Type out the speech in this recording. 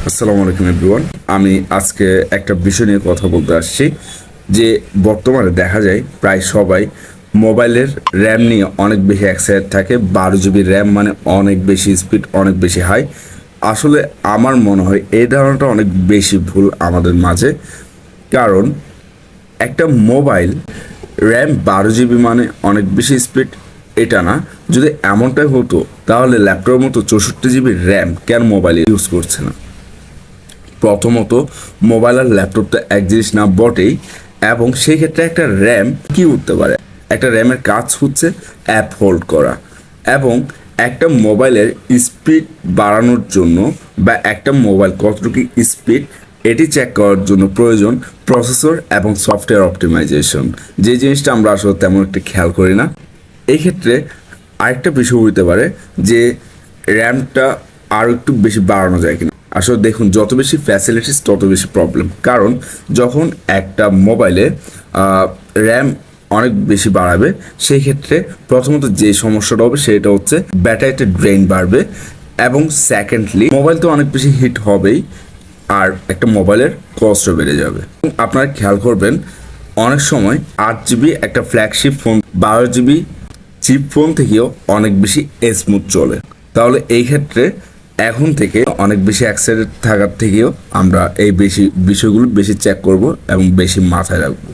আসসালামু আলাইকুম এভরিওয়ান। আমি আজকে একটা বিষয় নিয়ে কথা বলতে আসছি যে বর্তমানে দেখা যায় প্রায় সবাই মোবাইলের র্যাম নিয়ে অনেক বেশি এক্সাইটেড থাকে। 12 জিবি র্যাম মানে অনেক বেশি স্পিড, অনেক বেশি হাই। আসলে আমার মনে হয় এই ধারণাটা অনেক বেশি ভুল আমাদের মাঝে। কারণ একটা মোবাইল র্যাম 12 জিবি মানে অনেক বেশি স্পিড, এটা না। যদি এমনটাই হতো তাহলে ল্যাপটপের মতো 64 জিবি র্যাম কেন মোবাইল ইউজ করছে না? প্রথমত, মোবাইল আর ল্যাপটপ তো এক জিনিস না বটেই, এবং সেই ক্ষেত্রে একটা র্যাম কি করতে পারে? একটা র্যামের কাজ হচ্ছে অ্যাপ হোল্ড করা, এবং একটা মোবাইলের স্পিড বাড়ানোর জন্য বা একটা মোবাইল কতটুকু স্পিড এটি চেক করার জন্য প্রয়োজন প্রসেসর এবং সফটওয়্যার অপটিমাইজেশন, যে জিনিসটা আমরা আসলে তেমন একটা খেয়াল করি না। এই ক্ষেত্রে আরেকটা বিষয় হতে পারে যে র্যামটা আরও একটু বেশি বাড়ানো যায় কিনা। আসলে দেখুন, যত বেশি ফ্যাসিলিটিস তত বেশি প্রবলেম। কারণ যখন একটা মোবাইলে র্যাম অনেক বেশি বাড়াবে, সেই ক্ষেত্রে প্রথমত যে সমস্যাটা হবে সেটা হচ্ছে ব্যাটারিতে ড্রেন বাড়বে, এবং সেকেন্ডলি মোবাইল তো অনেক বেশি হিট হবেই, আর একটা মোবাইলের কস্টও বেড়ে যাবে। আপনারা খেয়াল করবেন, অনেক সময় 8 জিবি একটা flagship phone 12 GB chip phone থেকেও অনেক বেশি স্মুথ চলে। তাহলে এই ক্ষেত্রে এখন থেকে অনেক বেশি অ্যাক্সিডেন্ট থাকার থেকেও আমরা এই বিষয়গুলো বেশি চেক করব এবং বেশি মাথায় রাখবো।